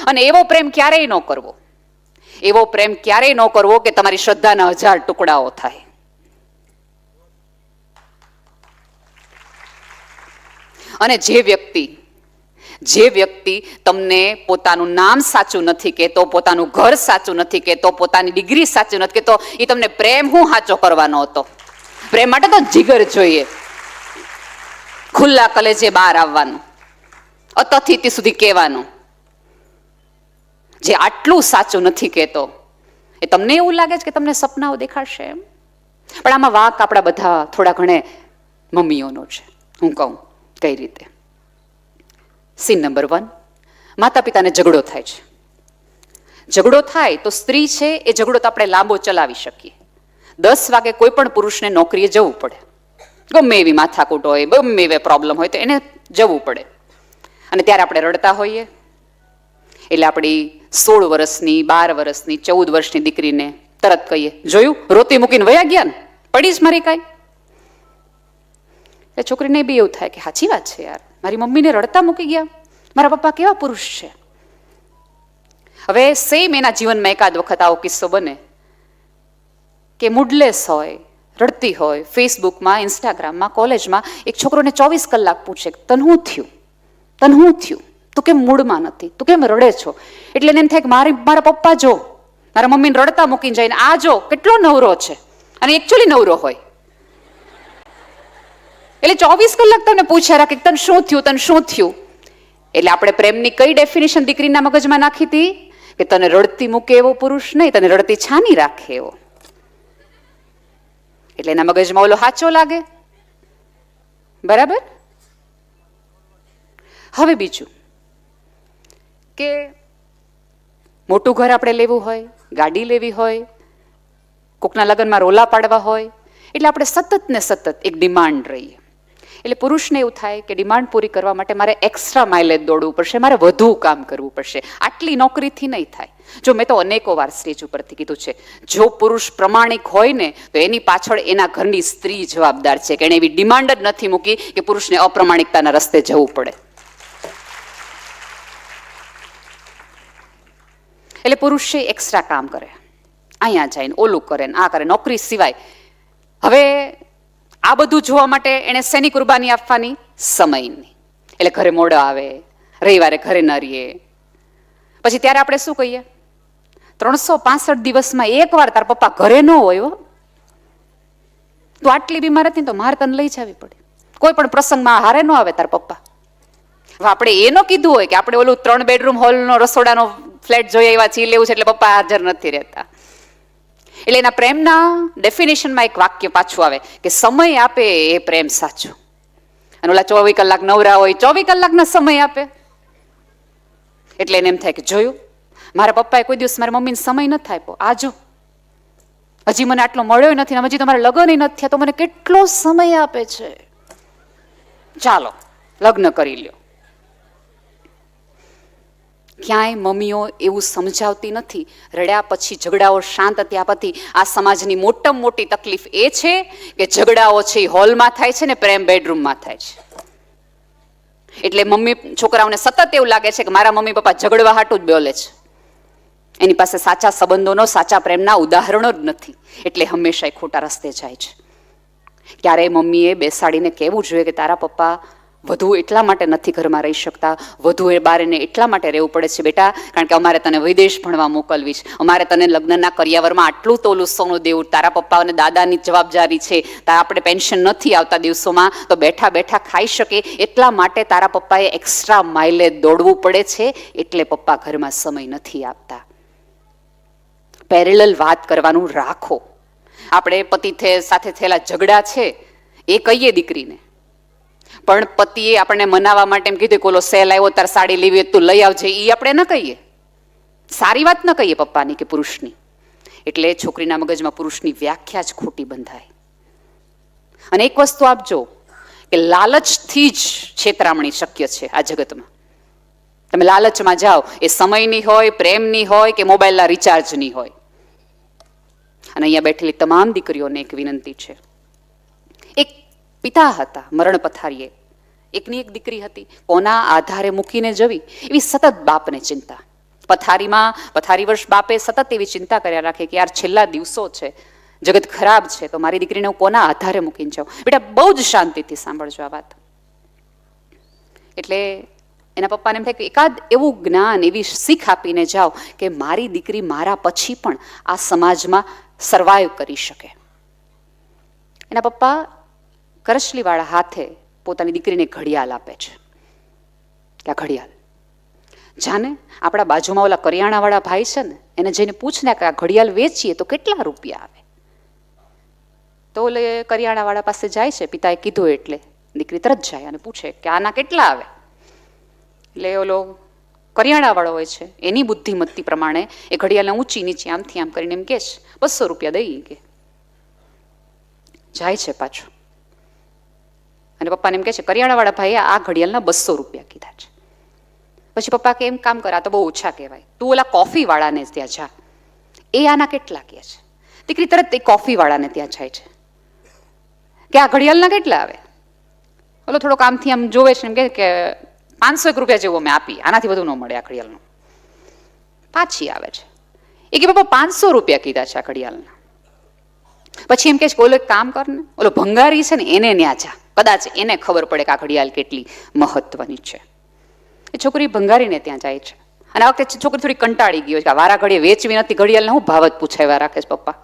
અને એવો પ્રેમ ક્યારેય ન કરવો, એવો પ્રેમ ક્યારેય ન કરવો કે તમારી શ્રદ્ધાના 1000 ટુકડાઓ થાય. અને જે વ્યક્તિ તમને પોતાનું નામ સાચું નથી કહેતો, પોતાનું ઘર સાચું નથી કહેતો, પોતાની ડિગ્રી સાચું નથી કહેતો, એ તમને પ્રેમ હું સાચો કરવાનો હતો? પ્રેમ માટે તો જીગર જોઈએ, ખુલ્લા કલેજે બહાર આવવાનું, અતથી સુધી કહેવાનું. જે આટલું સાચું નથી કહેતો એ તમને એવું લાગે છે કે તમને સપનાઓ દેખાડશે એમ? પણ આમાં વાંક આપણા બધા થોડા ઘણે મમ્મીઓનો છે. હું કહું કઈ રીતે. સીન નંબર 1, માતા પિતાને ઝઘડો થાય છે. ઝઘડો થાય તો સ્ત્રી છે એ ઝઘડો તો આપણે લાંબો ચલાવી શકીએ. 10 વાગે કોઈ પણ પુરુષને નોકરીએ જવું પડે, ગમે એવી માથાકૂટ હોય, ગમે એવી પ્રોબ્લેમ હોય તો એને જવું પડે. અને ત્યારે આપણે રડતા હોઈએ. એટલે આપણી 16 વર્ષની, 12 વર્ષની, 14 વર્ષની દીકરીને તરત કહીએ, જોયું રોતી મૂકીને વયા ગયા ને, પડીશ મારી કાંઈ? એટલે છોકરીને બી એવું થાય કે સાચી વાત છે યાર, મારી મમ્મીને રડતા મૂકી ગયા, મારા પપ્પા કેવા પુરુષ છે. હવે સેમ એના જીવનમાં એકાદ વખત આવો કિસ્સો બને કે મૂડલેસ હોય, રડતી હોય, ફેસબુકમાં, ઇન્સ્ટાગ્રામમાં, કોલેજમાં એક છોકરોને 24 કલાક પૂછે તને શું થયું, તને શું થયું, તું કેમ મૂડમાં નથી, તું કેમ રડે છો? એટલે એને એમ થાય કે મારા પપ્પા જો મારા મમ્મીને રડતા મૂકીને જઈને આ જો કેટલો નવરો છે, અને એકચ્યુઅલી નવરો હોય. એટલે 24 કલાક તમને પૂછ્યા રાખે તને શું થયું, તને શું થયું. એટલે આપણે પ્રેમની કઈ ડેફિનેશન દીકરીના મગજમાં નાખી હતી કે તને રડતી મૂકે એવો પુરુષ નહીં, તને રડતી છાની રાખે એવો. એટલે એના મગજમાં ઓલો સાચો લાગે. બરાબર. હવે બીજું કે મોટું ઘર આપણે લેવું હોય, ગાડી લેવી હોય, કોકના લગ્નમાં રોલા પાડવા હોય, એટલે આપણે સતત ને સતત એક ડિમાન્ડ રહીએ. એટલે પુરુષને એવું થાય કે ડિમાન્ડ પૂરી કરવા માટે મારે એક્સ્ટ્રા માઇલેજ દોડવું પડશે, મારે વધુ કામ કરવું પડશે. આટલી નોકરીથી નહીં થાય. જો મેં તો અનેકો વાર સ્ટેજ ઉપરથી કીધું છે, જો પુરુષ પ્રમાણિક હોય ને તો એની પાછળ એના ઘરની સ્ત્રી જવાબદાર છે કે એને એવી ડિમાન્ડ જ નથી મૂકી કે પુરુષને અપ્રમાણિકતાના રસ્તે જવું પડે. એટલે પુરુષ છે એક્સ્ટ્રા કામ કરે, અહીંયા જઈને ઓલું કરે ને આ કરે, નોકરી સિવાય. હવે આ બધું જોવા માટે એને શેની કુરબાની આપવાની? સમયની. એટલે ઘરે મોડો આવે, રવિવારે ઘરે ન રહીએ. પછી ત્યારે આપણે શું કહીએ? 365 દિવસમાં એકવાર તાર પપ્પા ઘરે ન હોય, તું આટલી બીમાર હતી તો મારે તને લઈ જવી પડે. કોઈ પણ પ્રસંગમાં હારે ન આવે તાર પપ્પા. હવે આપણે એ ન કીધું હોય કે આપણે ઓલું 3 બેડરૂમ હોલનો રસોડાનો ફ્લેટ જોઈએ એવા ચી લેવું છે એટલે પપ્પા હાજર નથી રહેતા. એટલે એના પ્રેમના ડેફિનેશનમાં એક વાક્ય પાછું આવે કે સમય આપે એ પ્રેમ સાચો. અને ઓલા 24 કલાક નવરા હોય, 24 કલાકના સમય આપે. એટલે એને એમ થાય કે જોયું મારા પપ્પાએ કોઈ દિવસ મારા મમ્મીને સમય નથી આપ્યો, આજો હજી મને આટલો મળ્યો નથી, હજી તમારા લગ્ન નથી થયા તો મને કેટલો સમય આપે છે, ચાલો લગ્ન કરી લ્યો. ક્યાંય મમ્મીઓ એવું સમજાવતી નથી. રડ્યા પછી, ઝઘડાઓ શાંત થયા પછી આ સમાજની મોટામાં મોટી તકલીફ એ છે કે ઝઘડાઓ છે એ હોલમાં થાય છે ને પ્રેમ બેડરૂમમાં થાય છે. એટલે મમ્મી છોકરાઓને સતત એવું લાગે છે કે મારા મમ્મી પપ્પા ઝઘડવા હાટું જ બોલે છે, એની પાસે સાચા સંબંધોનો, સાચા પ્રેમના ઉદાહરણો જ નથી. એટલે હંમેશા એ ખોટા રસ્તે જાય છે. ક્યારેય મમ્મીએ બેસાડીને કહેવું જોઈએ કે તારા પપ્પા વધુ એટલા માટે નથી ઘરમાં રહી શકતા, વધુ એ બાર એને એટલા માટે રહેવું પડે છે બેટા કારણ કે અમારે તને વિદેશ ભણવા મોકલવી છે, અમારે તને લગ્નના કરિયાવરમાં આટલું તોલું સોનું દેવું, તારા પપ્પા અને દાદાની જવાબદારી છે, આપણે પેન્શન નથી આવતા દિવસોમાં તો બેઠા બેઠા ખાઈ શકે એટલા માટે તારા પપ્પાએ એક્સ્ટ્રા માઇલેજ દોડવું પડે છે, એટલે પપ્પા ઘરમાં સમય નથી આપતા. પેરેલલ વાત કરવાનું રાખો. આપણે પતિ સાથે થયેલા ઝઘડા છે એ કહીએ દીકરીને, પણ પતિએ આપણને મનાવવા માટે એમ કીધું કે ઓલો સેલ આવ્યો તાર સાડી લેવી તું લઈ આવજે, એ આપણે ન કહીએ. સારી વાત ન કહીએ પપ્પાની કે પુરુષની. એટલે છોકરીના મગજમાં પુરુષની વ્યાખ્યા જ ખોટી બંધાય. અને એક વસ્તુ આપજો કે લાલચથી જ છેતરામણી શક્ય છે આ જગતમાં. તમે લાલચમાં જાઓ, એ સમયની હોય, પ્રેમની હોય કે મોબાઈલના રિચાર્જની હોય. અને અહીંયા બેઠેલી તમામ દીકરીઓને એક વિનંતી છે. એક પિતા હતા મરણ પથારીએ, એકની એક દીકરી હતી, કોના આધારે મૂકીને જવી એવી સતત બાપને ચિંતા. પથારી વર્ષ બાપે સતત એવી ચિંતા કર્યા રાખે કે યાર છેલ્લા દિવસો છે, જગત ખરાબ છે, તો મારી દીકરીને હું કોના આધારે મૂકીને જાઉં. બેટા બહુ જ શાંતિથી સાંભળજો આ વાત. એટલે એના પપ્પાને એમ થાય કે એકાદ એવું જ્ઞાન, એવી શીખ આપીને જાઓ કે મારી દીકરી મારા પછી પણ આ સમાજમાં સર્વાઈવ કરી શકે. એના પપ્પા કરચલીવાળા હાથે પોતાની દીકરીને ઘડિયાળ આપે છે. કે આ ઘડિયાળ જાને આપણા બાજુમાં ઓલા કરિયાણાવાળા ભાઈ છે ને, એને જઈને પૂછને કે આ ઘડિયાળ વેચીએ તો કેટલા રૂપિયા આવે. તો ઓલે કરિયાણાવાળા પાસે જાય છે, પિતાએ કીધું એટલે દીકરી તરત જાય અને પૂછે કે આના કેટલા આવે. એટલે ઓલો કરિયાણાવાળો હોય છે, એની બુદ્ધિમત્તી પ્રમાણે એ ઘડિયાળને ઊંચી નીચે આમથી આમ કરીને એમ કહે છે 200 રૂપિયા દઈ કે જાય છે પાછો. અને પપ્પાને એમ કહે છે કરિયાણાવાળા ભાઈએ આ ઘડિયાળના 200 રૂપિયા કીધા છે. પછી પપ્પા કે એમ કામ કર, આ તો બહુ ઓછા કહેવાય, તું ઓલા કોફી વાળાને ત્યાં જા, એ આના કેટલા કહે છે. દીકરી તરત એ કોફી વાળાને ત્યાં જાય છે કે આ ઘડિયાળના કેટલા આવે. ઓલો થોડોક આમથી આમ જોવે છે, એમ કે 501 રૂપિયા જેવો મેં આપી, આનાથી વધુ ન મળે આ ઘડિયાળનું. પાછી આવે છે, એ કે પપ્પા 500 રૂપિયા કીધા છે આ ઘડિયાળના. પછી એમ કે છે કે ઓલો એક કામ કર ને, ઓલો ભંગારી છે ને એને ન્યા જા, કદાચ એને ખબર પડે કે આ ઘડિયાળ કેટલી મહત્વની છે. એ છોકરી ભંગારીને ત્યાં જાય છે. અને આ વખતે છોકરી થોડી કંટાળી ગઈ છે કે વારા ઘડીએ વેચવી નથી ઘડિયાળને, હું ભાવ જ પૂછાવ્યા રાખે છે પપ્પા.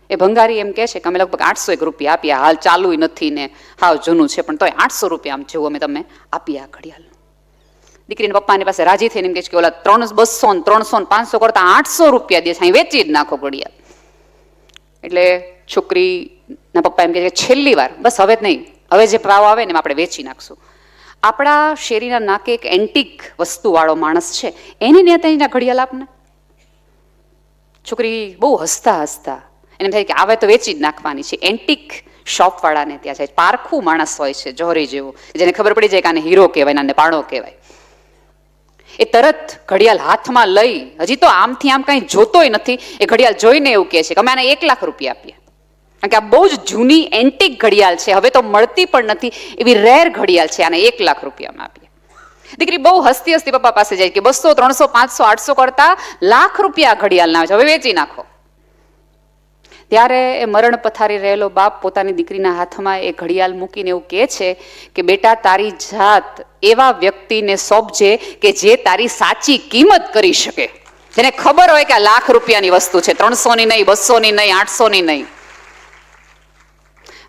એ ભંગારી એમ કહે છે કે અમે લગભગ 801 રૂપિયા આપ્યા, હાલ ચાલુ નથી ને હાવ જૂનું છે, પણ તોય 800 રૂપિયા આમ જેવું અમે તમે આપ્યા ઘડિયાળનું. દીકરીને પપ્પાની પાસે રાજી થઈને એમ કહે છે કે ઓલા 200 ને 300 ને 500 કરતા 800 રૂપિયા દે છે, અહીં વેચી જ નાખો ઘડિયાળ. એટલે છોકરીના પપ્પા એમ કહે છે છેલ્લી વાર, બસ હવે જ નહીં, હવે જે ભાવ આવે ને આપણે વેચી નાખશું. આપણા શેરીના નાકે એક એન્ટિક વસ્તુવાળો માણસ છે, એની ને ત્યાં ઘડિયાળ આપને. છોકરી બહુ હસતા હસતા એને થાય કે આવે તો વેચી જ નાખવાની છે. એન્ટિક શોપવાળાને ત્યાં જાય. પારખું માણસ હોય છે, જોહરી જેવું, જેને ખબર પડી જાય કે આને હીરો કહેવાય, આને પાણો કહેવાય. એ તરત ઘડિયાળ હાથમાં લઈ, હજી તો આમથી આમ કંઈ જોતોય નથી, એ ઘડિયાળ જોઈને એવું કહે છે કે અમે આને 1 લાખ રૂપિયા આપીએ. કારણ કે આ બહુ જ જૂની એન્ટિક ઘડિયાળ છે, હવે તો મળતી પણ નથી, એવી રેર ઘડિયાળ છે, આને 1 લાખ રૂપિયામાં આપીએ. દીકરી બહુ હસતી હસતી પપ્પા પાસે જાય કે 200, 300, 500, 800 કરતા લાખ રૂપિયા ઘડિયાળના આવે છે, હવે વેચી નાખો. ત્યારે એ મરણ પથારી રહેલો બાપ પોતાની દીકરીના હાથમાં એ ઘડિયાળ મૂકીને એવું કહે છે કે બેટા તારી જાત એવા વ્યક્તિને સોંપજે કે જે તારી સાચી કિંમત કરી શકે, જેને ખબર હોય કે આ લાખ રૂપિયાની વસ્તુ છે, 300ની નહીં, 200ની નહીં, 800ની નહીં.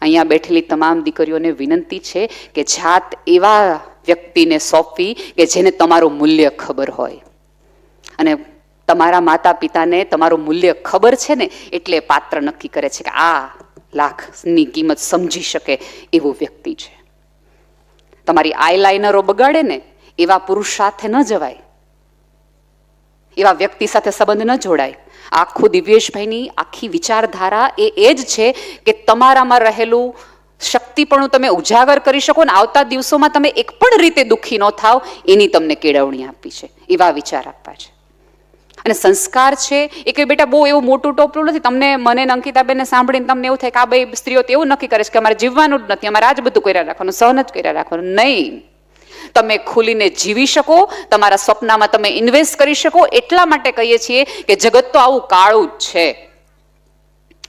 અહીંયા બેઠેલી તમામ દીકરીઓને વિનંતી છે કે જાત એવા વ્યક્તિને સોંપવી કે જેને તમારું મૂલ્ય ખબર હોય. અને તમારા માતા પિતાને તમારું મૂલ્ય ખબર છે ને, એટલે પાત્ર નક્કી કરે છે કે આ લાખની કિંમત સમજી શકે એવું વ્યક્તિ છે. તમારી આઈલાઇનરો બગાડે ને એવા પુરુષ સાથે ન જવાય, એવા વ્યક્તિ સાથે સંબંધ ન જોડાય. આખું દિવ્યેશભાઈની આખી વિચારધારા એ જ છે કે તમારામાં રહેલું શક્તિપણું તમે ઉજાગર કરી શકો ને આવતા દિવસોમાં તમે એક પણ રીતે દુઃખી ન થાવ, એની તમને કેળવણી આપી છે, એવા વિચાર આપવા છે. અને સંસ્કાર છે એ કે બેટા બહુ એવું મોટું ટોપલું નથી. તમને મને અંકિતાબેનને સાંભળીને તમને એવું થાય કે આ બે સ્ત્રીઓ તો એવું નક્કી કરે છે કે અમારે જીવવાનું જ નથી, અમારે આ જ બધું કર્યા રાખવાનું, સહન જ કર્યા રાખવાનું. નહીં, તમે ખુલીને જીવી શકો, તમારા સ્વપ્નમાં તમે ઇન્વેસ્ટ કરી શકો. એટલા માટે કહીએ છીએ કે જગત તો આવું કાળું જ છે,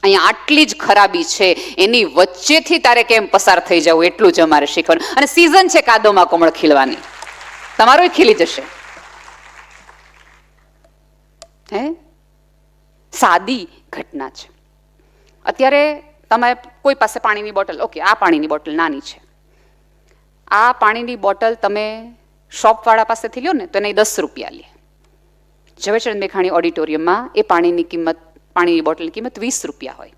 અહીંયા આટલી જ ખરાબી છે, એની વચ્ચેથી તારે કેમ પસાર થઈ જવું એટલું જ અમારે શીખવાનું. અને સિઝન છે કાદવમાં કમળ ખીલવાની, તમારો ખીલી જશે. હે સાદી ઘટના છે. અત્યારે તમે કોઈ પાસે પાણીની બોટલ, ઓકે આ પાણીની બોટલ નાની છે, આ પાણીની બોટલ તમે શોપવાળા પાસેથી લ્યો ને તો એને 10 રૂપિયા લે. ઝવેરચંદ મેઘાણી ઓડિટોરિયમમાં એ પાણીની બોટલની કિંમત 20 રૂપિયા હોય.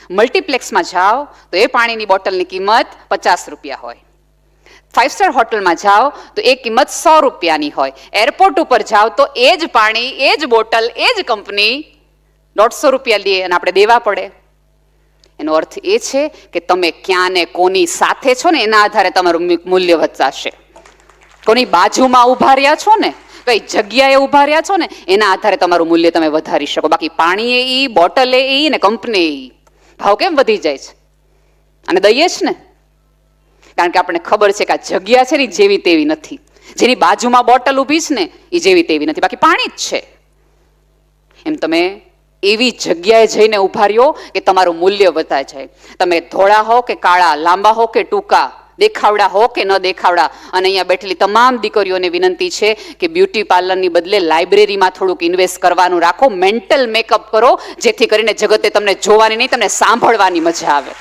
મલ્ટીપ્લેક્સમાં જાઓ તો એ પાણીની બોટલની કિંમત 50 રૂપિયા હોય. 5 સ્ટાર હોટલમાં જાઓ તો એ કિંમત 100 રૂપિયાની હોય. એરપોર્ટ ઉપર જાઓ તો એ જ પાણી, એ જ બોટલ, એ જ કંપની 150 રૂપિયા લે અને આપણે દેવા પડે. એનો અર્થ એ છે કે તમે ક્યાં ને કોની સાથે છો ને એના આધારે તમારું મૂલ્ય વધશે. કોની બાજુમાં ઉભા રહ્યા છો ને, કઈ જગ્યાએ ઉભા રહ્યા છો ને એના આધારે તમારું મૂલ્ય તમે વધારી શકો. બાકી પાણી એ બોટલ એ ને કંપની એ ભાવ કેમ વધી જાય છે? અને દઈએ જ ને, કારણ કે આપણને ખબર છે કે આ જગ્યા છે ને જેવી તેવી નથી. જેની બાજુમાં બોટલ ઊભી છે ને એ જેવી તેવી નથી, બાકી પાણી જ છે. એમ તમે એવી જગ્યાએ જઈને ઉભા રહ્યો કે તમારું મૂલ્ય વધતા જાય. તમે ધોળા હો કે કાળા, લાંબા હો કે ટૂંકા, દેખાવડા હો કે ન દેખાવડા. અને અહીંયા બેઠેલી તમામ દીકરીઓને વિનંતી છે કે બ્યુટી પાર્લરની બદલે લાઇબ્રેરીમાં થોડુંક ઇન્વેસ્ટ કરવાનું રાખો, મેન્ટલ મેકઅપ કરો, જેથી કરીને જગતે તમને જોવાની નહીં, તમને સાંભળવાની મજા આવે.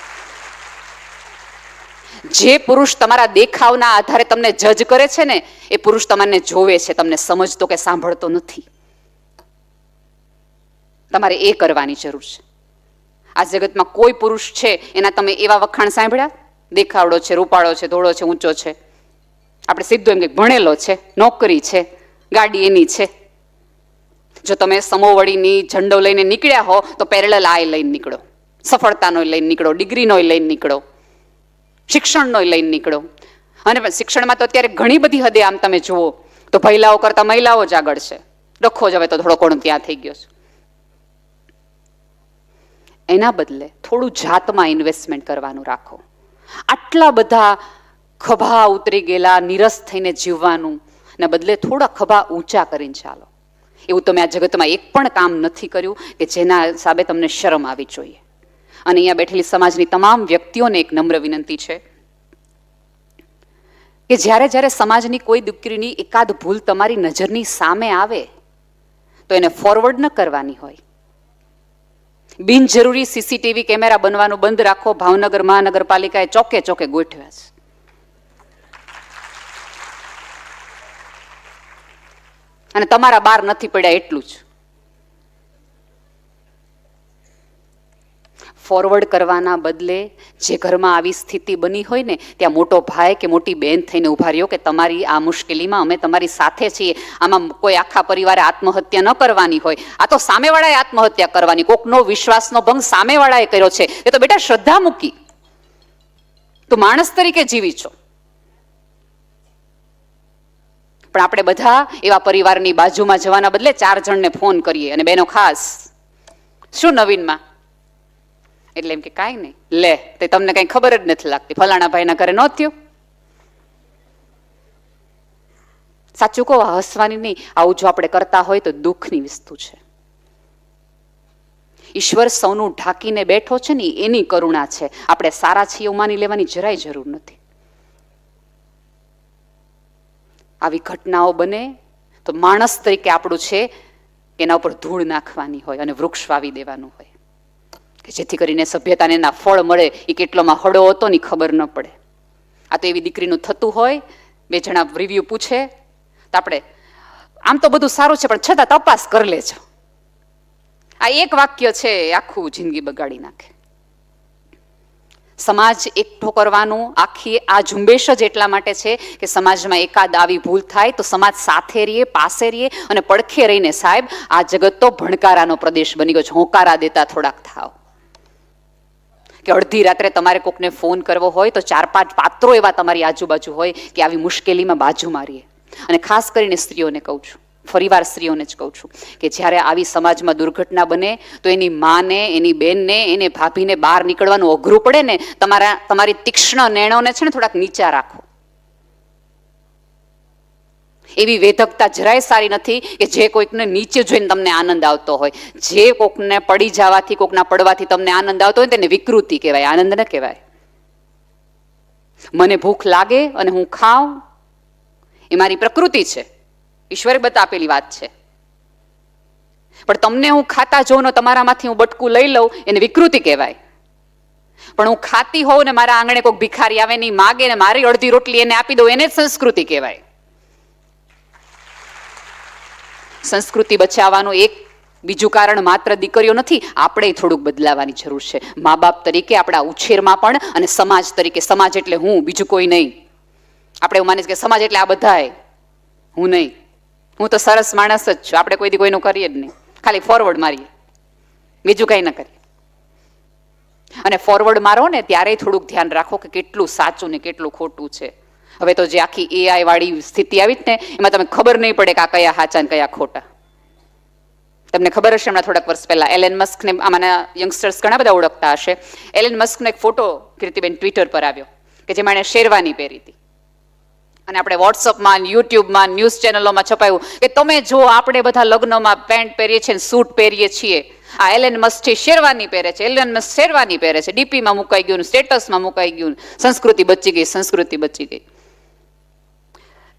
જે પુરુષ તમારા દેખાવના આધારે તમને જજ કરે છે ને એ પુરુષ તમને જોવે છે, તમને સમજતો કે સાંભળતો નથી. તમારે એ કરવાની જરૂર છે. આ જગતમાં કોઈ પુરુષ છે એના તમે એવા વખાણ સાંભળ્યા? દેખાવડો છે, રૂપાળો છે, ધોળો છે, ઊંચો છે. આપણે સીધું એમ કે ભણેલો છે, નોકરી છે, ગાડી એની છે. જો તમે સમોવડીની ઝંડો લઈને નીકળ્યા હો તો પેરેલલ આ લઈને નીકળો, સફળતાનો લઈને નીકળો, ડિગ્રીનો લઈને નીકળો, શિક્ષણનો લઈને નીકળો. અને શિક્ષણમાં તો અત્યારે ઘણી બધી હદે આમ તમે જુઓ તો મહિલાઓ કરતા મહિલાઓ જ આગળ છે. ડખો જ હવે તો થોડો કોણ ત્યાં થઈ ગયો છે. એના બદલે થોડું જાતમાં ઇન્વેસ્ટમેન્ટ કરવાનું રાખો. આટલા બધા ખભા ઉતરી ગયેલા નિરસ થઈને જીવવાનું ને બદલે થોડા ખભા ઊંચા કરીને ચાલો. એવું તમે આ જગતમાં એક પણ કામ નથી કર્યું કે જેના હિસાબે તમને શરમ આવી જોઈએ. અને અહીંયા બેઠેલી સમાજની તમામ વ્યક્તિઓને એક નમ્ર વિનંતી છે કે જ્યારે જ્યારે સમાજની કોઈ દીકરીની એકાદ ભૂલ તમારી નજરની સામે આવે તો એને ફોરવર્ડ ન કરવાની હોય. બિનજરૂરી સીસીટીવી કેમેરા બનવાનું બંધ રાખો. ભાવનગર મહાનગરપાલિકાએ ચોકે ચોકે ગોઠવ્યા છે. અને તમારા બાર નથી પડ્યા એટલું જ. ફોરવર્ડ કરવાના બદલે જે ઘરમાં આવી સ્થિતિ બની હોય ને ત્યાં મોટો ભાઈ કે મોટી બહેન થઈને ઉભા રહ્યો કે તમારી આ મુશ્કેલીમાં અમે તમારી સાથે છીએ. આમાં કોઈ આખા પરિવારે આત્મહત્યા ન કરવાની હોય, આ તો સામેવાળાએ આત્મહત્યા કરવાની. કોકનો વિશ્વાસનો ભંગ સામેવાળાએ કર્યો છે. એ તો બેટા શ્રદ્ધા મૂકી, તું માણસ તરીકે જીવી છો. પણ આપણે બધા એવા પરિવારની બાજુમાં જવાના બદલે 4 જણને ફોન કરીએ. અને બેનો ખાસ, શું નવીનમાં? એટલે એમ કે કાંઈ નહીં, લે તે તમને કઈ ખબર જ નથી લાગતી, ફલાણા ભાઈના ઘરે ન થયું. સાચું કહો, હસવાની નહીં, આવું જો આપણે કરતા હોય તો દુઃખની વસ્તુ છે. ઈશ્વર સૌનું ઢાંકીને બેઠો છે ને એની કરુણા છે. આપણે સારા છીએ એવું માની લેવાની જરાય જરૂર નથી. આવી ઘટનાઓ બને તો માણસ તરીકે આપણું છે કે એના ઉપર ધૂળ નાખવાની હોય અને વૃક્ષ વાવી દેવાનું હોય કે જેથી કરીને સભ્યતાને એના ફળ મળે. એ કેટલોમાં હળો હતો ને ખબર ન પડે. આ તો એવી દીકરીનું થતું હોય, 2 જણા રિવ્યુ પૂછે તો આપણે આમ તો બધું સારું છે પણ છતાં તપાસ કરી લેજો. આ એક વાક્ય છે આખું જિંદગી બગાડી નાખે. સમાજ એકઠો કરવાનું આખી આ ઝુંબેશ જ એટલા માટે છે કે સમાજમાં એકાદ આવી ભૂલ થાય તો સમાજ સાથે રહીએ, પાસે રહીએ અને પડખે રહીને સાહેબ આ જગત તો ભણકારાનો પ્રદેશ બની ગયો છે. હોંકારા દેતા થોડાક થાવ. કે અડધી રાત્રે તમારે કોકને ફોન કરવો હોય તો 4-5 પાત્રો એવા તમારી આજુબાજુ હોય કે આવી મુશ્કેલીમાં બાજુ મારીએ. અને ખાસ કરીને સ્ત્રીઓને કહું છું, ફરીવાર સ્ત્રીઓને જ કહું છું કે જ્યારે આવી સમાજમાં દુર્ઘટના બને તો એની માને, એની બેનને, એને ભાભીને બહાર નીકળવાનું અઘરું પડે ને, તમારી તીક્ષ્ણ નેણોને છે ને થોડાક નીચા રાખો. એવી વેધકતા જરાય સારી નથી કે જે કોઈકને નીચે જોઈને તમને આનંદ આવતો હોય. જે કોકને પડી જવાથી, કોકના પડવાથી તમને આનંદ આવતો હોય તેને વિકૃતિ કહેવાય, આનંદ ન કહેવાય. મને ભૂખ લાગે અને હું ખાઉં એ મારી પ્રકૃતિ છે, ઈશ્વરે બતાવેલી વાત છે. પણ તમને હું ખાતા જોઉં ને તમારામાંથી હું બટકું લઈ લઉં એને વિકૃતિ કહેવાય. પણ હું ખાતી હોઉં ને મારા આંગણે કોઈક ભિખારી આવે ને માગે ને મારી અડધી રોટલી એને આપી દઉં એને જ સંસ્કૃતિ કહેવાય. સંસ્કૃતિ બચાવવાનું એક બીજું કારણ માત્ર દીકરીઓ નથી, આપણે થોડુંક બદલાવાની જરૂર છે. મા બાપ તરીકે આપણા ઉછેરમાં પણ અને સમાજ તરીકે. સમાજ એટલે હું, બીજું કોઈ નહીં. આપણે એવું માનીએ કે સમાજ એટલે આ બધાય, હું નહીં. હું તો સરસ માણસ જ છું. આપણે કોઈ દી કોઈનું કરીએ જ નહીં, ખાલી ફોરવર્ડ મારીએ, બીજું કંઈ ન કરીએ. અને ફોરવર્ડ મારો ને ત્યારે થોડુંક ધ્યાન રાખો કે કેટલું સાચું ને કેટલું ખોટું છે. હવે તો જે આખી AI વાળી સ્થિતિ આવી જ ને એમાં તમે ખબર નહીં પડે કે આ કયા સાચા ને કયા ખોટા. તમને ખબર હશે, હમણાં થોડાક વર્ષ પહેલા એલન મસ્ક ને, આમાંના યંગસ્ટર્સ ઘણા બધા ઓળખતા હશે, એલન મસ્કનો એક ફોટો કીર્તિબેન ટ્વિટર પર આવ્યો કે જેમાં એણે શેરવાની પહેરી હતી. અને આપણે વોટ્સઅપમાં, યુટ્યુબમાં, ન્યૂઝ ચેનલોમાં છપાયું કે તમે જો આપણે બધા લગ્નમાં પેન્ટ પહેરીએ છીએ, સૂટ પહેરીએ છીએ, આ એલન મસ્ક શેરવાની પહેરે છે, એલન મસ્ક શેરવાની પહેરે છે, ડીપીમાં મુકાઈ ગયું, સ્ટેટસમાં મુકાઈ ગયું, સંસ્કૃતિ બચી ગઈ, સંસ્કૃતિ બચી ગઈ.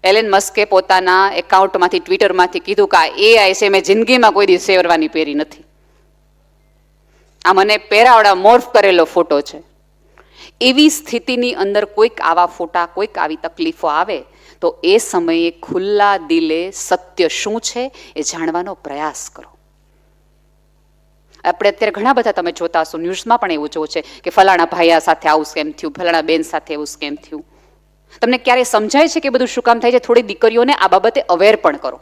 એલન મસ્કે પોતાના એકાઉન્ટમાંથી, ટ્વિટરમાંથી કીધું કે આ એઆઈ છે, મેં જિંદગીમાં કોઈ દિવસ શેરવાની પહેરી નથી, આ મને પહેરાવડા મોર્ફ કરેલો ફોટો છે. એવી સ્થિતિની અંદર કોઈક આવા ફોટા, કોઈક આવી તકલીફો આવે તો એ સમયે ખુલ્લા દિલે સત્ય શું છે એ જાણવાનો પ્રયાસ કરો. આપણે અત્યારે ઘણા બધા તમે જોતા હશો, ન્યૂઝમાં પણ એવું જોવું છે કે ફલાણા ભાઈયા સાથે આવું સ્કેમ થયું, ફલાણા બેન સાથે એવું સ્કેમ થયું. તમને ક્યારે સમજાય છે કે બધું શું કામ થાય છે? થોડી દીકરીઓને આ બાબતે અવેર પણ કરો.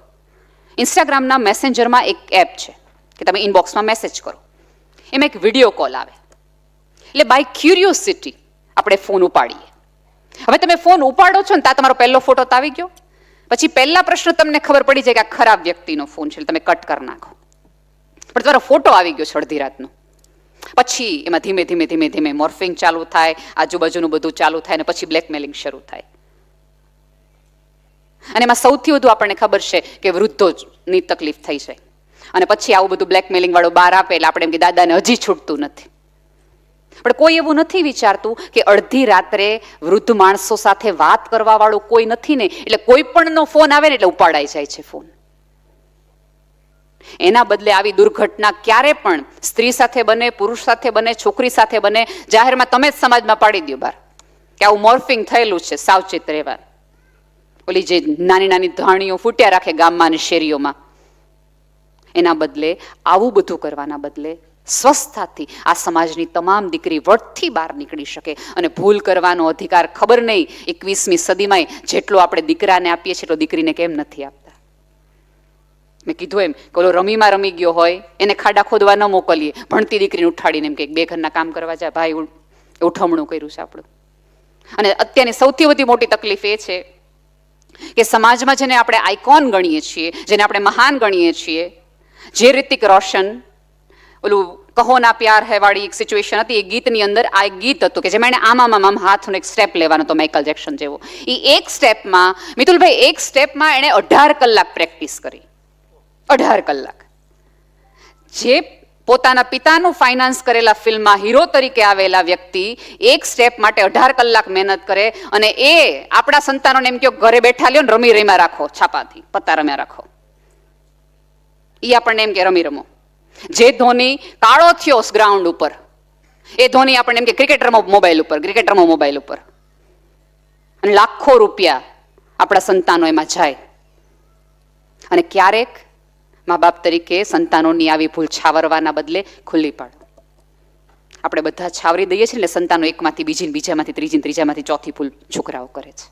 ઇન્સ્ટાગ્રામના મેસેન્જરમાં એક એપ છે કે તમે ઇનબોક્સમાં મેસેજ કરો, એમાં એક વિડીયો કોલ આવે, એટલે બાય ક્યુરિયોસિટી આપણે ફોન ઉપાડીએ. હવે તમે ફોન ઉપાડો છો ને ત્યાં તમારો પહેલો ફોટો તો આવી ગયો, પછી પહેલા પ્રશ્ન તમને ખબર પડી જાય કે આ ખરાબ વ્યક્તિનો ફોન છે, તમે કટ કરી નાખો. પણ તમારો ફોટો આવી ગયો છે અડધી રાતનો. પછી એમાં ધીમે ધીમે ધીમે ધીમે મોર્ફિંગ ચાલુ થાય, આજુબાજુનું બધું ચાલુ થાય, અને પછી બ્લેકમેલિંગ શરૂ થાય. અને એમાં સૌથી વધુ આપણને ખબર છે કે વૃદ્ધોની તકલીફ થઈ છે. અને પછી આવું બધું બ્લેકમેલિંગ વાળું બહાર આપે એટલે આપણે એમ કે દાદાને હજી છૂટતું નથી. પણ કોઈ એવું નથી વિચારતું કે અડધી રાત્રે વૃદ્ધ માણસો સાથે વાત કરવા વાળું કોઈ નથી ને, એટલે કોઈ પણનો ફોન આવે ને એટલે ઉપાડાઈ જાય છે ફોન. એના બદલે આવી દુર્ઘટના ક્યારે પણ સ્ત્રી સાથે બને, પુરુષ સાથે બને, છોકરી સાથે બને, જાહેરમાં તમે જ સમાજમાં પાડી દો બહાર કે આવું મોર્ફિંગ થયેલું છે, સાવચેત રહેવા. ઓલી જે નાની નાની ધાણીઓ ફૂટ્યા રાખે ગામમાં અને શેરીઓમાં, એના બદલે આવું બધું કરવાના બદલે સ્વસ્થતાથી આ સમાજની તમામ દીકરી વટથી બહાર નીકળી શકે. અને ભૂલ કરવાનો અધિકાર ખબર નહીં 21મી સદીમાં જેટલો આપણે દીકરાને આપીએ છીએ એટલો દીકરીને કેમ નથી આપતા. મેં કીધું એમ કે ઓલો રમીમાં રમી ગયો હોય એને ખાડા ખોદવા ન મોકલીએ, ભણતી દીકરીને ઉઠાડીને એમ કે બે ઘરના કામ કરવા જાય, ભાઈ ઉઠમણું કર્યું છે આપણું. અને અત્યારની સૌથી વધુ મોટી તકલીફ એ છે કે સમાજમાં જેને આપણે આઇકોન ગણીએ છીએ, જેને આપણે મહાન ગણીએ છીએ, જે રિતિક રોશન ઓલું કહો ના પ્યાર હે વાળી એક સિચ્યુએશન હતી, એ ગીતની અંદર આ એક ગીત હતું કે જેમાં એને આમ હાથનો એક સ્ટેપ લેવાનો હતો માઇકલ જેક્સન જેવો. એ એક સ્ટેપમાં મિતુલભાઈ, એક સ્ટેપમાં એણે 18 કલાક પ્રેક્ટિસ કરી. 18 કલાક. જે પોતાના પિતાનું ફાઇનાન્સ કરેલા ફિલ્મમાં હીરો તરીકે આવેલા વ્યક્તિ એક સ્ટેપ માટે 18 કલાક મહેનત કરે, અને એ આપણા સંતાનોને એમ કહો ઘરે બેઠા લ્યો ને રમી રમ્યા રાખો, છાપાથી પત્તા રમ્યા રાખો. એ આપણને એમ કે રમી રમો. જે ધોની કાળો થયો ગ્રાઉન્ડ ઉપર, એ ધોની આપણને એમ કે ક્રિકેટ રમો મોબાઈલ ઉપર, ક્રિકેટ રમો મોબાઈલ ઉપર. અને લાખો રૂપિયા આપણા સંતાનો એમાં જાય. અને ક્યારેક મા બાપ તરીકે સંતાનોની આવી ભૂલ છાવરવાના બદલે ખુલ્લી પાડો. આપણે બધા છાવરી દઈએ છીએ એટલે સંતાનો એકમાંથી બીજી, બીજામાંથી ત્રીજી, ત્રીજામાંથી ચોથી ભૂલ છોકરાઓ કરે છે.